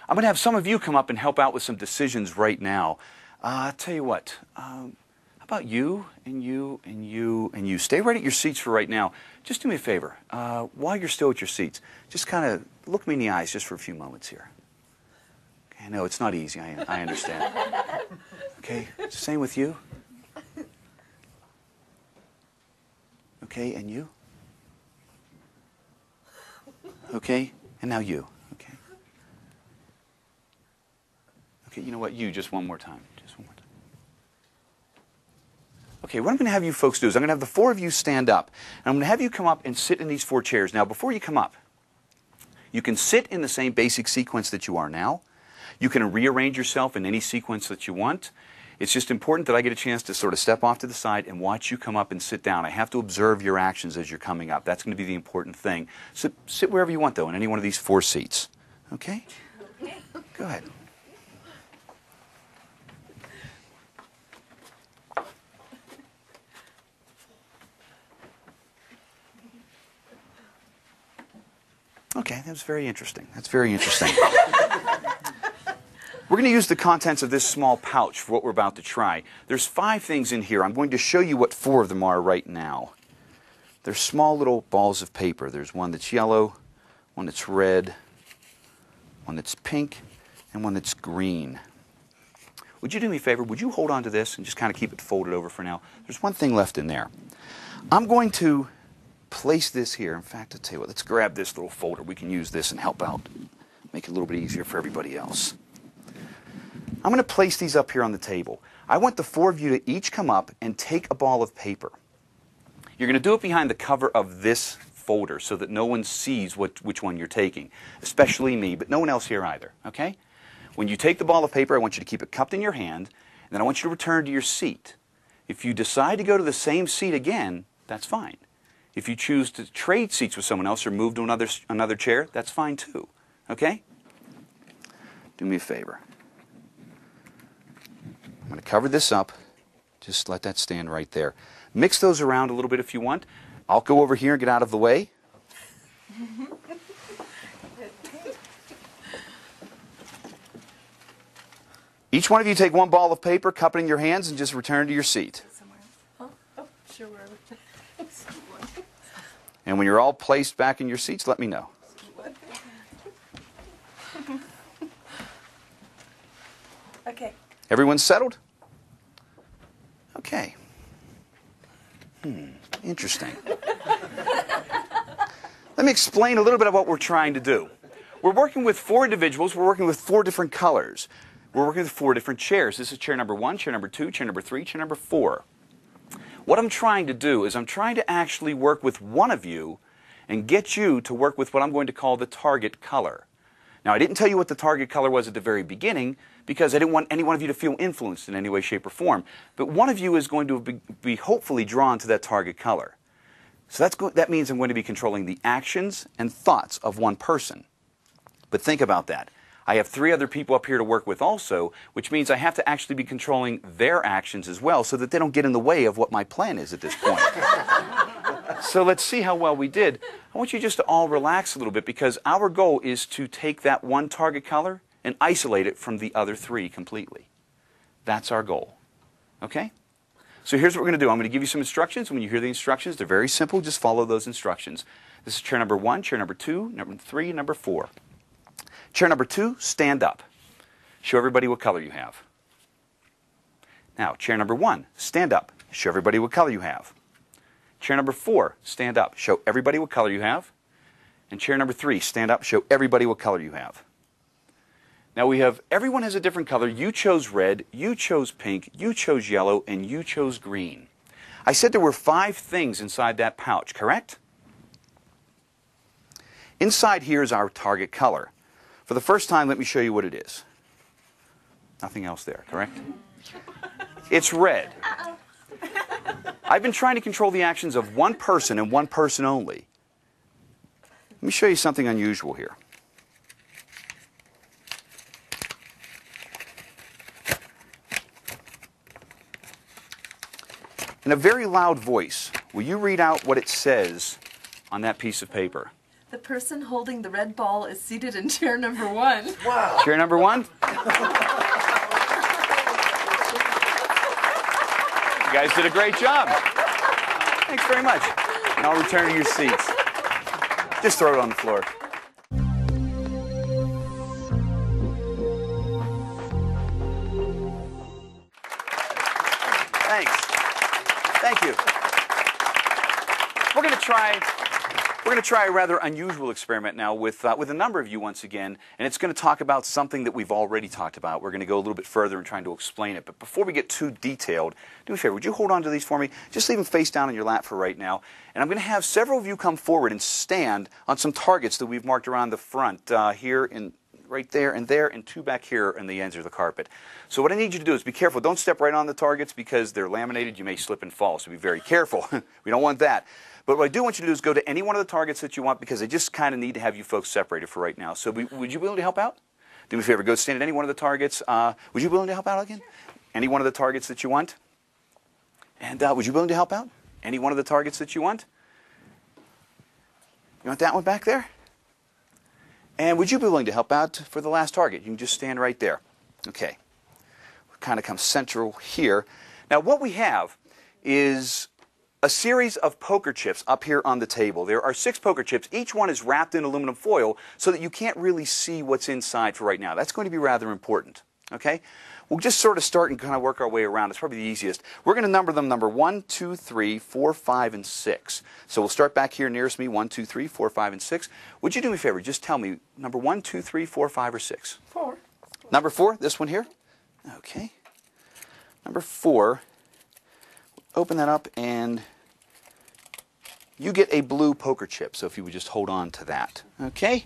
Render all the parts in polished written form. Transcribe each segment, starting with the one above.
I'm going to have some of you come up and help out with some decisions right now. I'll tell you what, how about you and you and you and you? Stay right at your seats for right now. Just do me a favor. While you're still at your seats, just kind of look me in the eyes just for a few moments here. Okay, no, it's not easy. I understand. Okay, same with you. Okay, and you? Okay, and now you. Okay. Okay, you know what? You, just one more time. Just one more time. Okay, what I'm going to have you folks do is I'm going to have the four of you stand up. And I'm going to have you come up and sit in these four chairs. Now, before you come up, you can sit in the same basic sequence that you are now. You can rearrange yourself in any sequence that you want. It's just important that I get a chance to sort of step off to the side and watch you come up and sit down. I have to observe your actions as you're coming up. That's going to be the important thing. So sit wherever you want, though, in any one of these four seats. Okay? Okay. Go ahead. Okay, that was very interesting. That's very interesting. We're going to use the contents of this small pouch for what we're about to try. There's 5 things in here. I'm going to show you what 4 of them are right now. They're small little balls of paper. There's one that's yellow, one that's red, one that's pink, and one that's green. Would you do me a favor? Would you hold on to this and just kind of keep it folded over for now? There's one thing left in there. I'm going to place this here. In fact, I'll tell you what, let's grab this little folder. We can use this and help out. Make it a little bit easier for everybody else. I'm going to place these up here on the table. I want the 4 of you to each come up and take a ball of paper. You're going to do it behind the cover of this folder so that no one sees which one you're taking, especially me, but no one else here either, okay? When you take the ball of paper, I want you to keep it cupped in your hand, and then I want you to return to your seat. If you decide to go to the same seat again, that's fine. If you choose to trade seats with someone else or move to another chair, that's fine too, okay? Do me a favor. I'm going to cover this up. Just let that stand right there. Mix those around a little bit if you want. I'll go over here and get out of the way. Each one of you take one ball of paper, cup it in your hands, and just return to your seat. Oh, sure. And when you're all placed back in your seats, let me know. Okay. Everyone's settled? Okay. Interesting. Let me explain a little bit of what we're trying to do. We're working with 4 individuals. We're working with 4 different colors. We're working with 4 different chairs. This is chair number 1, chair number 2, chair number 3, chair number 4. What I'm trying to do is I'm trying to actually work with one of you and get you to work with what I'm going to call the target color. Now, I didn't tell you what the target color was at the very beginning because I didn't want any one of you to feel influenced in any way, shape, or form. But one of you is going to be hopefully drawn to that target color. So that means I'm going to be controlling the actions and thoughts of one person. But think about that. I have 3 other people up here to work with also, which means I have to actually be controlling their actions as well so that they don't get in the way of what my plan is at this point. So let's see how well we did. I want you just to all relax a little bit because our goal is to take that one target color and isolate it from the other 3 completely. That's our goal. Okay? So here's what we're going to do. I'm going to give you some instructions. When you hear the instructions, they're very simple. Just follow those instructions. This is chair number 1, chair number 2, number 3, number 4. Chair number 2, stand up. Show everybody what color you have. Now, chair number 1, stand up. Show everybody what color you have. Chair number 4, stand up. Show everybody what color you have. And chair number 3, stand up. Show everybody what color you have. Now we have, everyone has a different color. You chose red, you chose pink, you chose yellow, and you chose green. I said there were 5 things inside that pouch, correct? Inside here is our target color. For the first time, let me show you what it is. Nothing else there, correct? It's red. I've been trying to control the actions of one person and one person only. Let me show you something unusual here. In a very loud voice, will you read out what it says on that piece of paper? The person holding the red ball is seated in chair number 1. Wow. Chair number 1. You guys did a great job. Thanks very much. Now I'll return to your seats. Just throw it on the floor. Thanks. Thank you. We're going to try a rather unusual experiment now with a number of you once again, and it's going to talk about something that we've already talked about. We're going to go a little bit further in trying to explain it. But before we get too detailed, do me a favor, would you hold on to these for me? Just leave them face down on your lap for right now. And I'm going to have several of you come forward and stand on some targets that we've marked around the front here and right there, and 2 back here in the ends of the carpet. So what I need you to do is be careful. Don't step right on the targets because they're laminated. You may slip and fall, so be very careful. We don't want that. But what I do want you to do is go to any one of the targets that you want because I just kind of need to have you folks separated for right now. So would you be willing to help out? Do me a favor. Go stand at any one of the targets. Would you be willing to help out again? Any one of the targets that you want? And would you be willing to help out? Any one of the targets that you want? You want that one back there? And would you be willing to help out for the last target? You can just stand right there. Okay. We'll kind of come central here. Now what we have is a series of poker chips up here on the table. There are 6 poker chips. Each one is wrapped in aluminum foil so that you can't really see what's inside for right now. That's going to be rather important. Okay? We'll just sort of start and kind of work our way around. It's probably the easiest. We're going to number them number 1, 2, 3, 4, 5, and 6. So we'll start back here nearest me, 1, 2, 3, 4, 5, and 6. Would you do me a favor? Just tell me number 1, 2, 3, 4, 5, or 6? 4. Number 4, this one here? Okay. Number 4. Open that up and you get a blue poker chip. So if you would just hold on to that. Okay?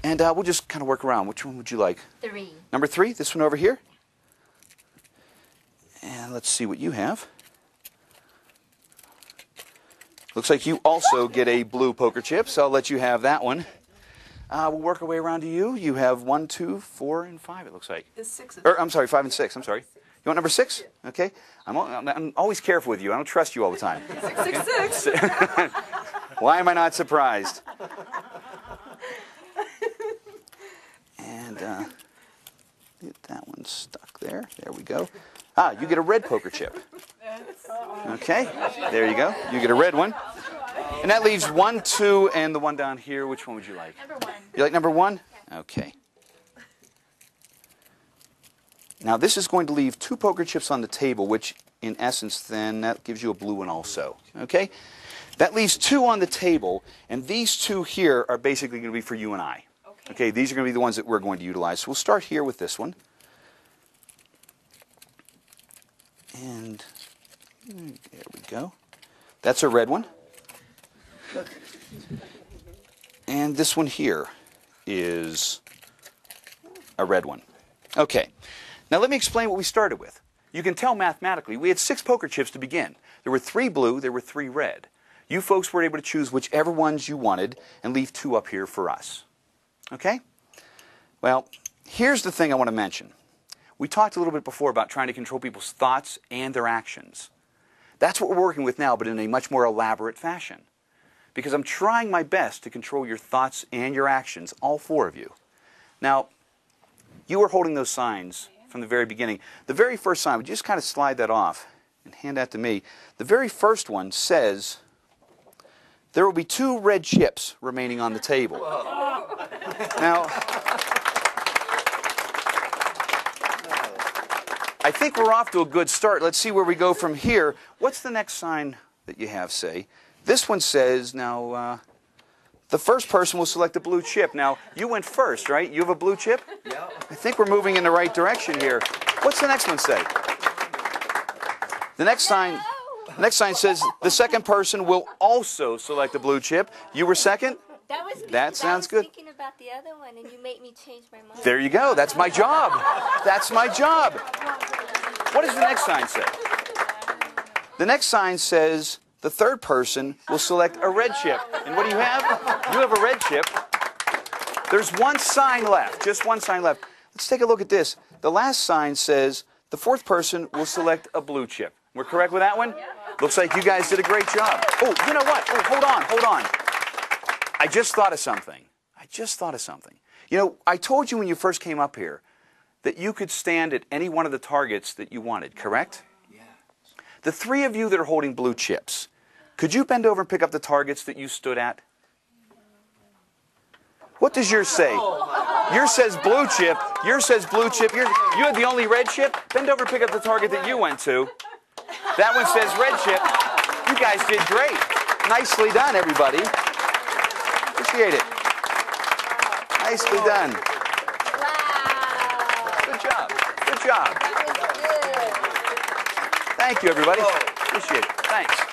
And we'll just kind of work around. Which one would you like? 3. Number 3, this one over here. And let's see what you have. Looks like you also get a blue poker chip, so I'll let you have that one. We'll work our way around to you. You have 1, 2, 4, and 5, it looks like. It's 6. I'm sorry, 5 and 6. I'm sorry. You want number 6? Okay. I'm always careful with you. I don't trust you all the time. 666. Why am I not surprised? And get that one stuck there. There we go. You get a red poker chip. Okay. There you go. You get a red one. And that leaves 1, 2, and the one down here. Which one would you like? Number 1. You like number 1? Okay. Now this is going to leave 2 poker chips on the table, which in essence then that gives you a blue one also. Okay? That leaves 2 on the table, and these 2 here are basically going to be for you and I. Okay, these are going to be the ones that we're going to utilize. So we'll start here with this one. And there we go. That's a red one. And this one here is a red one. Okay. Now let me explain what we started with. You can tell mathematically we had 6 poker chips to begin. There were 3 blue, there were 3 red. You folks were able to choose whichever ones you wanted and leave 2 up here for us. Okay? Well, here's the thing I want to mention. We talked a little bit before about trying to control people's thoughts and their actions. That's what we're working with now, but in a much more elaborate fashion. Because I'm trying my best to control your thoughts and your actions, all 4 of you. Now, you were holding those signs from the very beginning. The very first sign, would you just kind of slide that off and hand that to me? The very first one says, there will be 2 red chips remaining on the table. Now, I think we're off to a good start. Let's see where we go from here. What's the next sign that you have say? This one says, now, the first person will select a blue chip. Now, you went first, right? You have a blue chip? Yeah. I think we're moving in the right direction here. What's the next one say? The next sign says the second person will also select a blue chip. You were second? That sounds good. I was thinking about the other one, and you made me change my mind. There you go. That's my job. That's my job. What does the next sign say? The next sign says the third person will select a red chip. And what do you have? You have a red chip. There's 1 sign left. Just 1 sign left. Let's take a look at this. The last sign says the 4th person will select a blue chip. We're correct with that one? Looks like you guys did a great job. Oh, you know what? Oh, hold on. I just thought of something. You know, I told you when you first came up here that you could stand at any one of the targets that you wanted, correct? Yeah. The three of you that are holding blue chips, could you bend over and pick up the targets that you stood at? What does yours say? Yours says blue chip. Yours says blue chip. You had the only red chip? Bend over and pick up the target that you went to. That one says red chip. You guys did great. Nicely done, everybody. Appreciate it. Nicely done. Wow. Good job. Good job. That was good. Thank you, everybody. Appreciate it. Thanks.